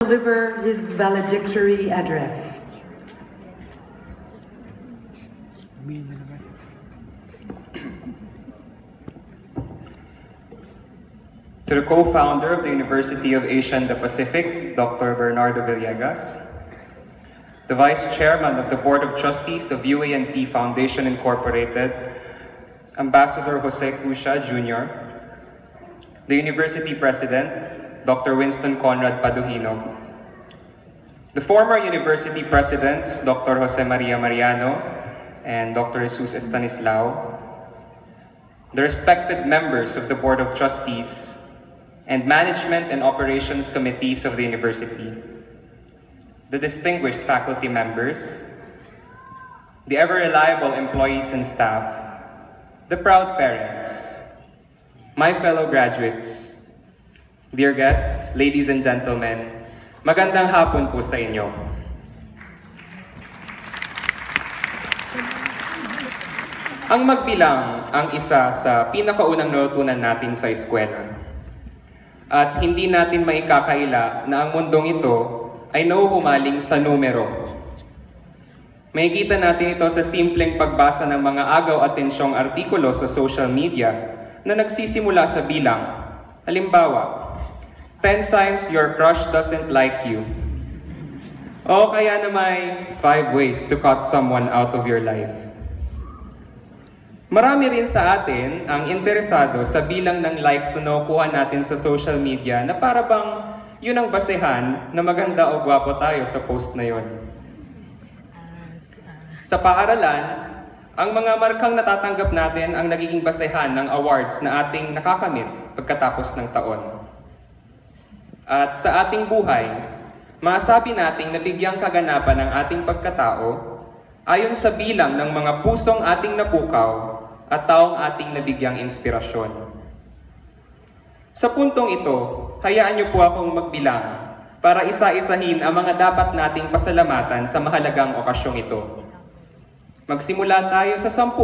deliver his valedictory address. To the co-founder of the University of Asia and the Pacific, Dr. Bernardo Villegas, the Vice Chairman of the Board of Trustees of UANP Foundation Incorporated, Ambassador Jose Cusha Jr., the University President, Dr. Winston Conrad Paduhino, the former University Presidents, Dr. Jose Maria Mariano and Dr. Jesus Estanislao, the respected members of the Board of Trustees and Management and Operations Committees of the University, the distinguished faculty members, the ever-reliable employees and staff, the proud parents, my fellow graduates, dear guests, ladies and gentlemen, magandang hapon po sa inyo. Ang magbilang ang isa sa pinakaunang natutunan natin sa eskwela. At hindi natin maikakaila na ang mundong ito ay nauhumaling sa numero. Makikita natin ito sa simpleng pagbasa ng mga agaw-atensyong artikulo sa social media na nagsisimula sa bilang. Halimbawa, 10 signs your crush doesn't like you. O kaya na may 5 ways to cut someone out of your life. Marami rin sa atin ang interesado sa bilang ng likes na nakukuha natin sa social media na para bang yun ang basehan na maganda o gwapo tayo sa post na yun. Sa paaralan, ang mga markang natatanggap natin ang nagiging basehan ng awards na ating nakakamit pagkatapos ng taon. At sa ating buhay, masabi nating nabigyang kaganapan ng ating pagkatao ayon sa bilang ng mga pusong ating napukaw at taong ating nabigyang inspirasyon. Sa puntong ito, hayaan niyo po akong magbilang para isa-isahin ang mga dapat nating pasalamatan sa mahalagang okasyong ito. Magsimula tayo sa 10.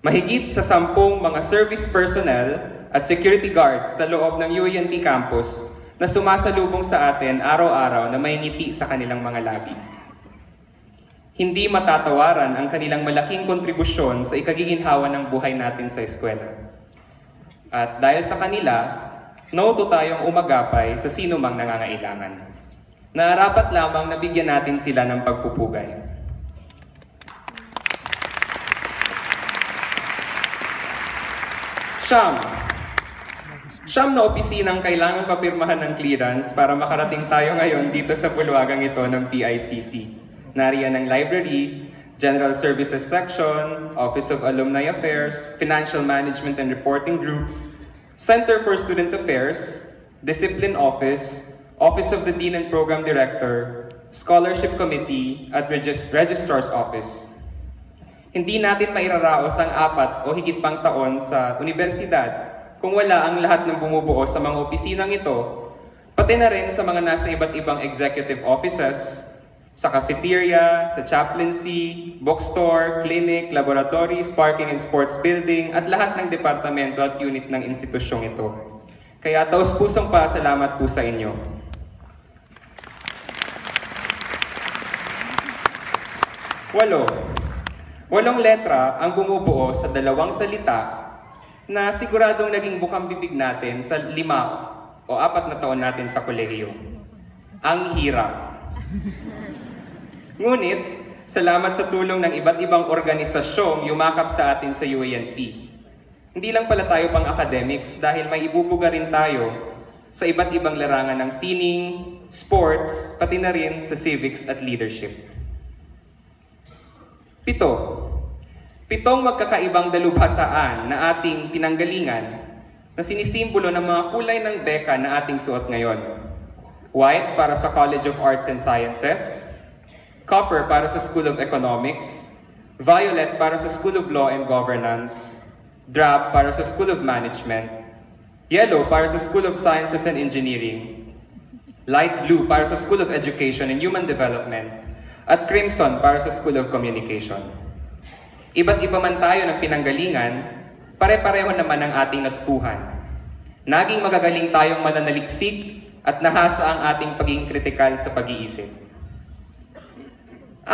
Mahigit sa 10 mga service personnel at security guards sa loob ng UANP campus na sumasalubong sa atin araw-araw na may ngiti sa kanilang mga labi. Hindi matatawaran ang kanilang malaking kontribusyon sa ikagiginhawa ng buhay natin sa eskwela. At dahil sa kanila, nauto tayong umagapay sa sino mang nangangailangan. Nararapat lamang na bigyan natin sila ng pagpupugay. Siyam na opisinang kailangang papirmahan ng clearance para makarating tayo ngayon dito sa bulwagang ito ng PICC. Nariyan ang Library, General Services Section, Office of Alumni Affairs, Financial Management and Reporting Group, Center for Student Affairs, Discipline Office, Office of the Dean and Program Director, Scholarship Committee, at Registrar's Office. Hindi natin mairaraos ang 4 o higit pang taon sa universidad kung wala ang lahat ng bumubuo sa mga opisinang ito, pati na rin sa mga nasa iba't ibang executive offices, sa cafeteria, sa chaplaincy, bookstore, clinic, laboratories, parking and sports building, at lahat ng departamento at unit ng institusyong ito. Kaya taos-pusong pasalamat po sa inyo. 8 letra ang bumubuo sa 2 salita na siguradong naging bukang bibig natin sa 5 o 4 na taon natin sa kolehiyo. Ang hirap. Ngunit, salamat sa tulong ng iba't ibang organisasyong yumakap sa atin sa UANP. Hindi lang pala tayo pang academics dahil may ibubuga rin tayo sa iba't ibang larangan ng sining, sports, pati na rin sa civics at leadership. 7 magkakaibang dalubhasaan na ating pinanggalingan na sinisimbolo ng mga kulay ng beka na ating suot ngayon. White para sa College of Arts and Sciences, copper para sa School of Economics, violet para sa School of Law and Governance, drab para sa School of Management, yellow para sa School of Sciences and Engineering, light blue para sa School of Education and Human Development, at crimson para sa School of Communication. Iba't iba man tayo ng pinanggalingan, pare-pareho naman ang ating natutuhan. Naging magagaling tayong mananaliksik at nahasa ang ating pagiging kritikal sa pag-iisip. 6.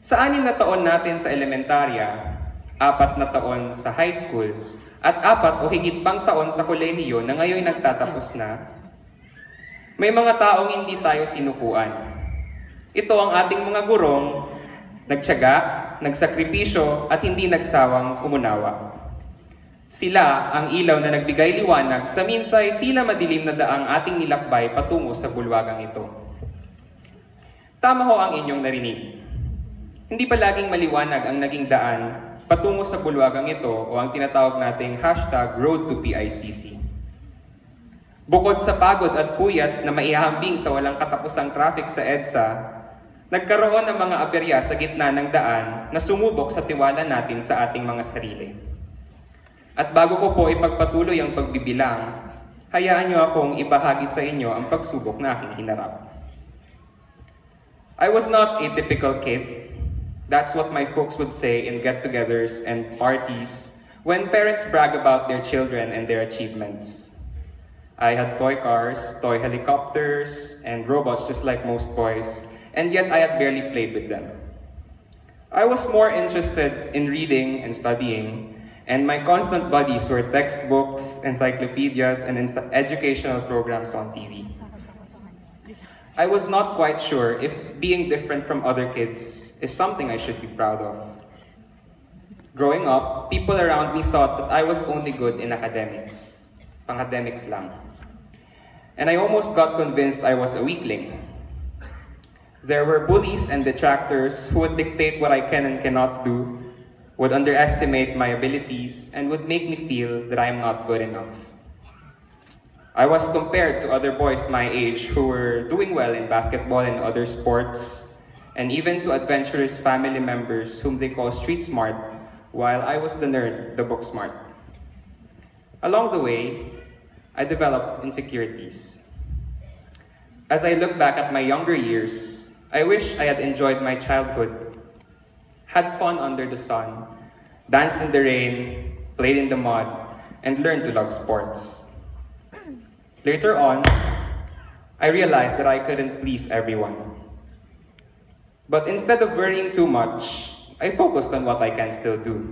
Sa 6 na taon natin sa elementarya, 4 na taon sa high school, at 4 o higit pang taon sa kolehiyo na ngayon nagtatapos na, may mga taong hindi tayo sinukuan. Ito ang ating mga gurong, nagtiyaga, nagsakripisyo at hindi nagsawang umunawa. Sila ang ilaw na nagbigay liwanag sa minsay tila madilim na daang ating nilakbay patungo sa bulwagang ito. Tama ho ang inyong narinig. Hindi palaging maliwanag ang naging daan patungo sa bulwagang ito o ang tinatawag nating #RoadToPICC. Bukod sa pagod at puyat na maihambing sa walang katapusang traffic sa EDSA, nagkaroon ng mga aberya sa gitna ng daan na sumubok sa tiwala natin sa ating mga sarili. At bago ko po ipagpatuloy ang pagbibilang, hayaan niyo akong ibahagi sa inyo ang pagsubok na aking hinarap. I was not a typical kid. That's what my folks would say in get-togethers and parties when parents brag about their children and their achievements. I had toy cars, toy helicopters, and robots just like most boys, and yet I had barely played with them. I was more interested in reading and studying, and my constant buddies were textbooks, encyclopedias, and educational programs on TV. I was not quite sure if being different from other kids is something I should be proud of. Growing up, people around me thought that I was only good in academics. Pang-academics lang. And I almost got convinced I was a weakling. There were bullies and detractors who would dictate what I can and cannot do, would underestimate my abilities, and would make me feel that I am not good enough. I was compared to other boys my age who were doing well in basketball and other sports, and even to adventurous family members whom they call street smart, while I was the nerd, the book smart. Along the way, I developed insecurities. As I look back at my younger years, I wish I had enjoyed my childhood, had fun under the sun, danced in the rain, played in the mud, and learned to love sports. Later on, I realized that I couldn't please everyone. But instead of worrying too much, I focused on what I can still do.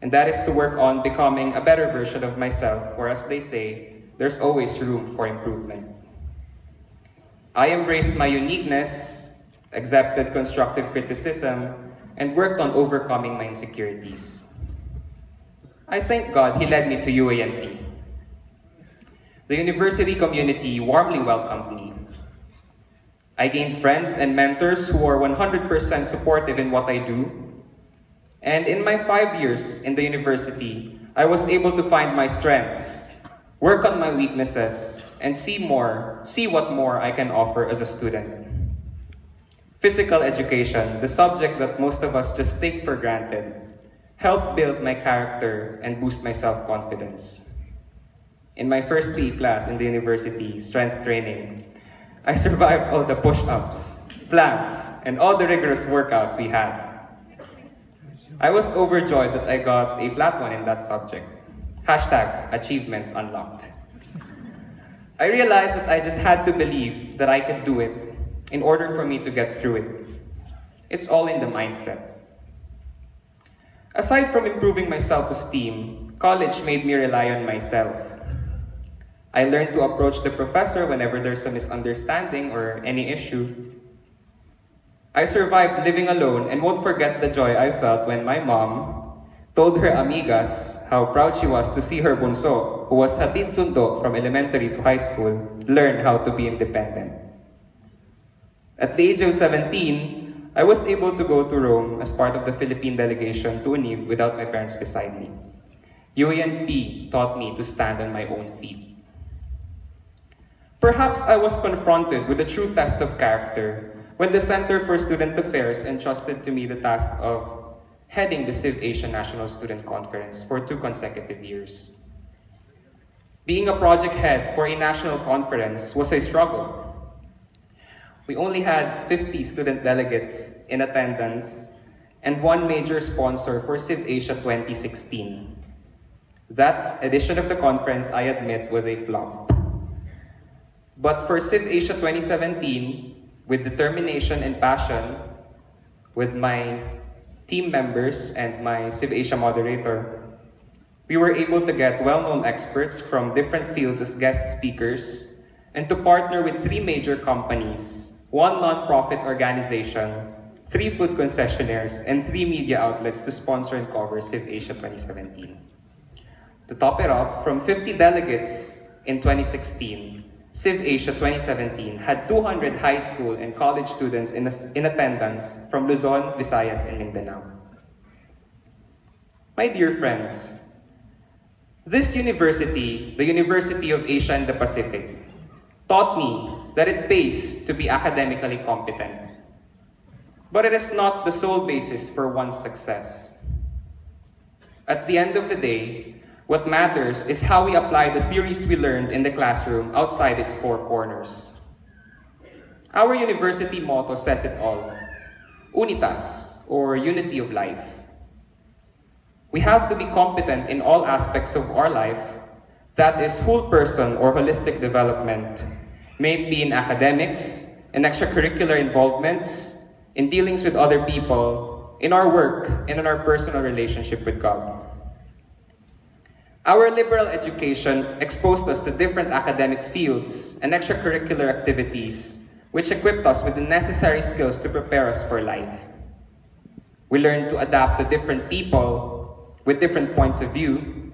And that is to work on becoming a better version of myself, for as they say, there's always room for improvement. I embraced my uniqueness, accepted constructive criticism, and worked on overcoming my insecurities. I thank God He led me to UANP. The university community warmly welcomed me. I gained friends and mentors who are 100% supportive in what I do. And in my 5 years in the university, I was able to find my strengths, work on my weaknesses, and see what more I can offer as a student. Physical education, the subject that most of us just take for granted, helped build my character and boost my self-confidence. In my first PE class in the university, strength training, I survived all the push-ups, planks, and all the rigorous workouts we had. I was overjoyed that I got a flat 1 in that subject. #achievement unlocked. I realized that I just had to believe that I could do it in order for me to get through it. It's all in the mindset. Aside from improving my self-esteem, college made me rely on myself. I learned to approach the professor whenever there's a misunderstanding or any issue. I survived living alone and won't forget the joy I felt when my mom told her amigas how proud she was to see her bunso, who was hatid sundo from elementary to high school, learn how to be independent. At the age of 17, I was able to go to Rome as part of the Philippine delegation to UNIV without my parents beside me. UANP taught me to stand on my own feet. Perhaps I was confronted with a true test of character when the Center for Student Affairs entrusted to me the task of heading the CivAsia National Student Conference for 2 consecutive years. Being a project head for a national conference was a struggle. We only had 50 student delegates in attendance and 1 major sponsor for CivAsia 2016. That edition of the conference, I admit, was a flop. But for Civ Asia 2017, with determination and passion, with my team members and my Civ Asia moderator, we were able to get well-known experts from different fields as guest speakers and to partner with 3 major companies, 1 non-profit organization, 3 food concessionaires, and 3 media outlets to sponsor and cover Civ Asia 2017. To top it off, from 50 delegates in 2016, Civ Asia 2017 had 200 high school and college students in attendance from Luzon, Visayas, and Mindanao. My dear friends, this university, the University of Asia and the Pacific, taught me that it pays to be academically competent. But it is not the sole basis for one's success. At the end of the day, what matters is how we apply the theories we learned in the classroom outside its 4 corners. Our university motto says it all, Unitas, or Unity of Life. We have to be competent in all aspects of our life, that is whole person or holistic development, may it be in academics, in extracurricular involvements, in dealings with other people, in our work, and in our personal relationship with God. Our liberal education exposed us to different academic fields and extracurricular activities, which equipped us with the necessary skills to prepare us for life. We learned to adapt to different people with different points of view,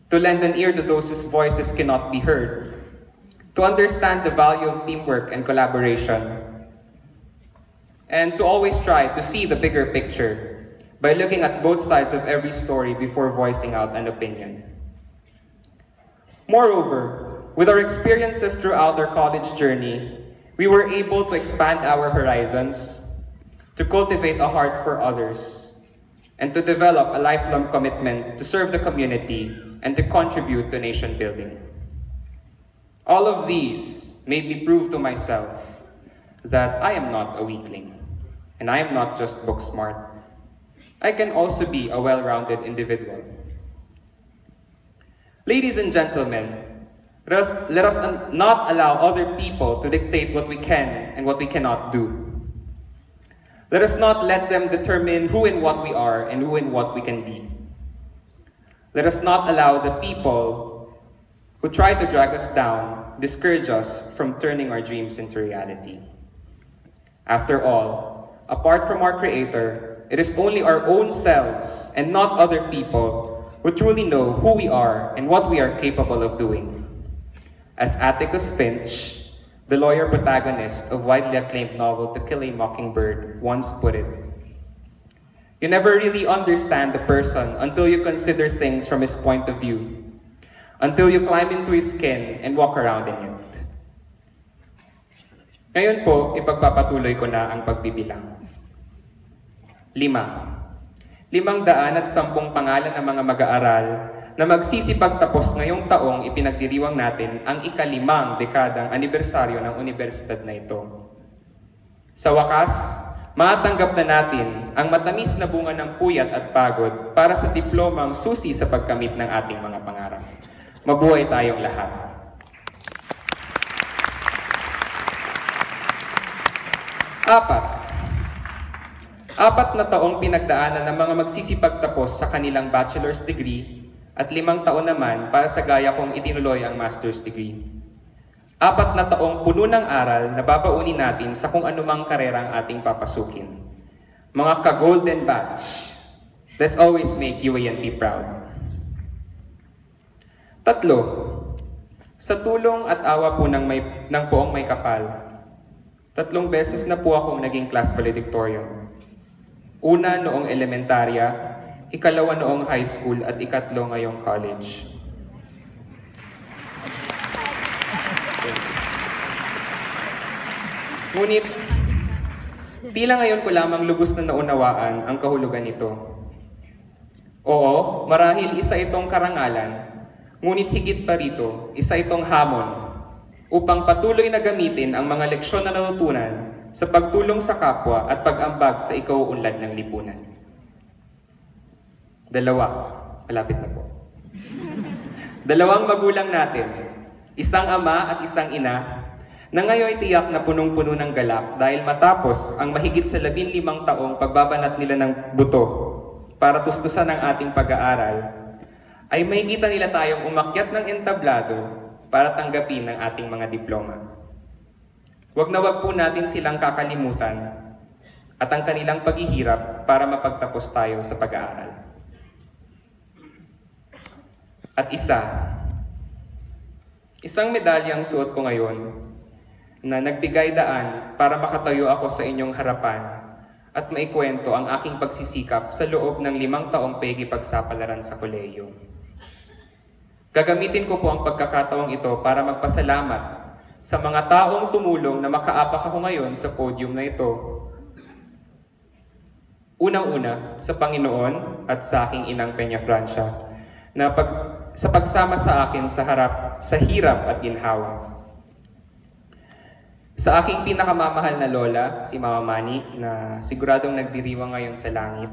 to lend an ear to those whose voices cannot be heard, to understand the value of teamwork and collaboration, and to always try to see the bigger picture by looking at both sides of every story before voicing out an opinion. Moreover, with our experiences throughout our college journey, we were able to expand our horizons, to cultivate a heart for others, and to develop a lifelong commitment to serve the community and to contribute to nation building. All of these made me prove to myself that I am not a weakling, and I am not just book smart. I can also be a well-rounded individual. Ladies and gentlemen, let us not allow other people to dictate what we can and what we cannot do. Let us not let them determine who and what we are and who and what we can be. Let us not allow the people who try to drag us down discourage us from turning our dreams into reality. After all, apart from our Creator, it is only our own selves and not other people who truly know who we are and what we are capable of doing. As Atticus Finch, the lawyer protagonist of widely acclaimed novel To Kill a Mockingbird, once put it, you never really understand the person until you consider things from his point of view, until you climb into his skin and walk around in it. Ngayon po, ipagpapatuloy ko na ang pagbibilang. 510 pangalan ng mga mag-aaral na magsisipagtapos ngayong taong ipinagdiriwang natin ang ika-5 dekadang anibersaryo ng universidad na ito. Sa wakas, matanggap na natin ang matamis na bunga ng puyat at pagod para sa diplomang susi sa pagkamit ng ating mga pangarap. Mabuhay tayong lahat. Apat na taong pinagdaanan ng mga magsisipagtapos sa kanilang bachelor's degree at 5 taon naman para sa gaya kong itinuloy ang master's degree. 4 na taong puno ng aral na babaunin natin sa kung anumang karerang ating papasukin. Mga ka-golden batch, let's always make UANP proud. 3, sa tulong at awa po ng poong may kapal, 3 beses na po akong naging class valedictorian. Una noong elementarya, 2 noong high school at 3 ngayong college. Ngunit, tila ngayon ko lamang lubos na naunawaan ang kahulugan nito. Oo, marahil isa itong karangalan, ngunit higit pa rito, isa itong hamon upang patuloy na gamitin ang mga leksyon na natutunan sa pagtulong sa kapwa at pag-ambag sa ikauunlad ng lipunan. 2, malapit na po. 2 magulang natin, isang ama at isang ina, na ngayon tiyak na punong-puno ng galak dahil matapos ang mahigit sa 15 taong pagbabanat nila ng buto para tustusan ang ating pag-aaral, ay makikita nila tayong umakyat ng entablado para tanggapin ang ating mga diploma. Huwag na huwag po natin silang kakalimutan at ang kanilang paghihirap para mapagtapos tayo sa pag-aaral. At isang medalyang suot ko ngayon na nagbigay daan para makatayo ako sa inyong harapan at maikwento ang aking pagsisikap sa loob ng 5 taong pagsapalaran sa kolehiyo. Gagamitin ko po ang pagkakataong ito para magpasalamat sa mga taong tumulong na makaapak ako ngayon sa podium na ito. Unang-una, sa Panginoon at sa aking inang Peña Francia, na sa pagsama sa akin sa hirap at ginhawa. Sa aking pinakamamahal na lola, si Mama Mani, na siguradong nagdiriwang ngayon sa langit.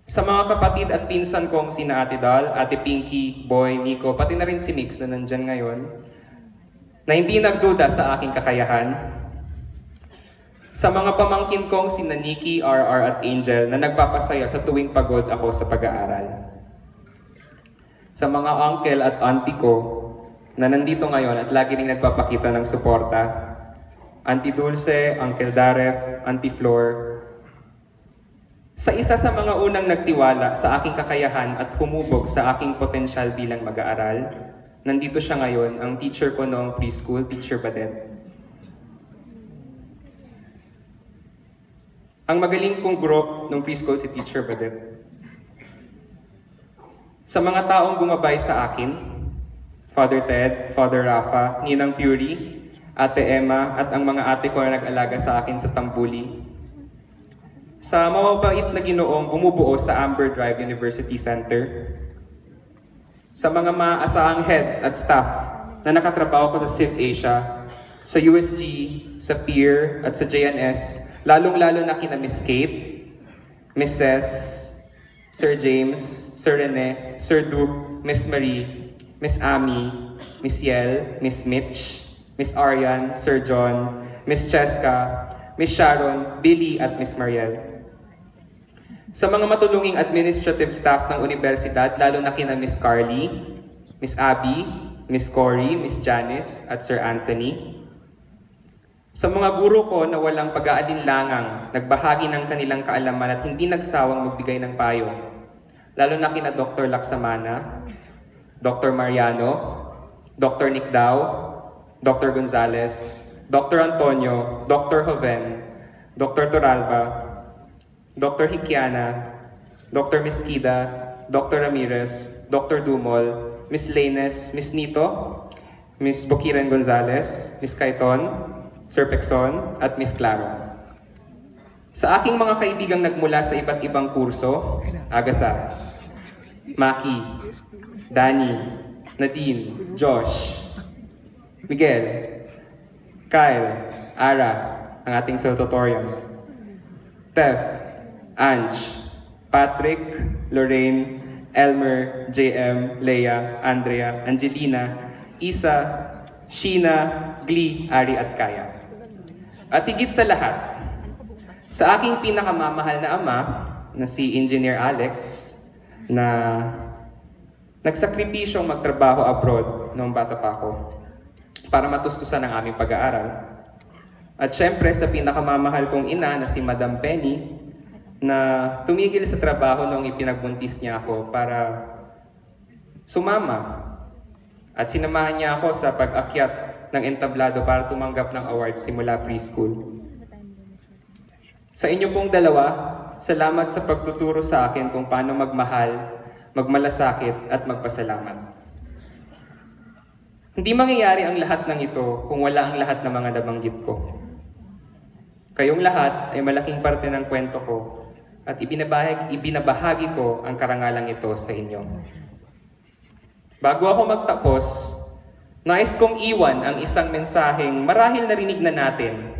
Sa mga kapatid at pinsan kong sina Ate Dal, Ate Pinky, Boy, Nico, pati na rin si Mix na nandyan ngayon, na hindi nagduda sa aking kakayahan. Sa mga pamangkin kong sina Nikki, RR at Angel na nagpapasaya sa tuwing pagod ako sa pag-aaral. Sa mga uncle at auntie ko na nandito ngayon at lagi rin nagpapakita ng suporta, Auntie Dulce, Uncle Daref, Auntie Flor. Sa isa sa mga unang nagtiwala sa aking kakayahan at humubog sa aking potensyal bilang mag-aaral, nandito siya ngayon, ang teacher ko noong preschool, Teacher Badet. Ang magaling kong guro noong preschool si Teacher Badet. Sa mga taong gumabay sa akin, Father Ted, Father Rafa, Ninang Puri, Ate Emma, at ang mga ate ko na nag-alaga sa akin sa Tambuli. Sa mababait na Ginoong bumubuo sa Amber Drive University Center. Sa mga maaasahang heads at staff na nakatrabaho ko sa CIF Asia, sa USG, sa PEER, at sa JNS, lalong-lalo na kina Miss Kate, Miss Cess, Sir James, Sir Rene, Sir Duke, Miss Marie, Miss Amy, Miss Yel, Miss Mitch, Miss Arian, Sir John, Miss Cheska, Miss Sharon, Billy at Miss Mariel. Sa mga matulunging administrative staff ng universidad, lalo na kina Miss Carly, Miss Abby, Miss Cory, Miss Janice at Sir Anthony. Sa mga guro ko na walang pag-aalinlangang, nagbahagi ng kanilang kaalaman at hindi nagsawang magbigay ng payo, lalo na kina Dr. Laksamana, Dr. Mariano, Dr. Nick Dao, Dr. Gonzales, Dr. Antonio, Dr. Joven, Dr. Toralba, Dr. Hikiana, Dr. Mesquida, Dr. Ramirez, Dr. Dumol, Miss Laines, Miss Nito, Miss Bokiran Gonzales, Miss Kaiton, Sir Pexon, at Miss Clara. Sa aking mga kaibigang nagmula sa iba't ibang kurso, Agatha, Maki, Danny, Nadine, Josh, Miguel, Kyle, Ara, ang ating salutatorian, Tef, Ange, Patrick, Lorraine, Elmer, JM, Leia, Andrea, Angelina, Isa, Sheena, Glee, Ari at Kaya. At higit sa lahat, sa aking pinakamamahal na ama, na si Engineer Alex, na nagsakripisyong magtrabaho abroad noong bata pa ako para matustusan ang aming pag-aaral. At syempre sa pinakamamahal kong ina na si Madam Penny, na tumigil sa trabaho noong ipinagbuntis niya ako para sumama at sinamahan niya ako sa pag-akyat ng entablado para tumanggap ng awards simula preschool. Sa inyo pong dalawa, salamat sa pagtuturo sa akin kung paano magmahal, magmalasakit at magpasalamat. Hindi mangyayari ang lahat ng ito kung wala ang lahat ng mga nabanggit ko. Kayong lahat ay malaking parte ng kwento ko at ibinabahagi ko ang karangalang ito sa inyo. Bago ako magtapos, nais kong iwan ang isang mensaheng marahil narinig na natin,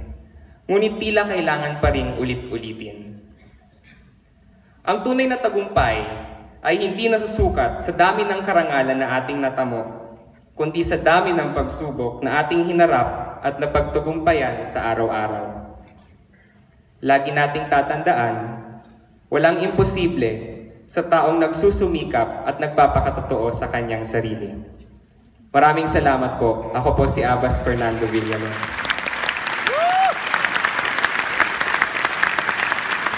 ngunit tila kailangan pa ring ulit-ulitin. Ang tunay na tagumpay ay hindi nasusukat sa dami ng karangalan na ating natamo, kundi sa dami ng pagsubok na ating hinarap at napagtagumpayan sa araw-araw. Lagi nating tatandaan, walang imposible sa taong nagsusumikap at nagpapakatotoo sa kanyang sarili. Maraming salamat po. Ako po si Abbas Fernando Villanueva.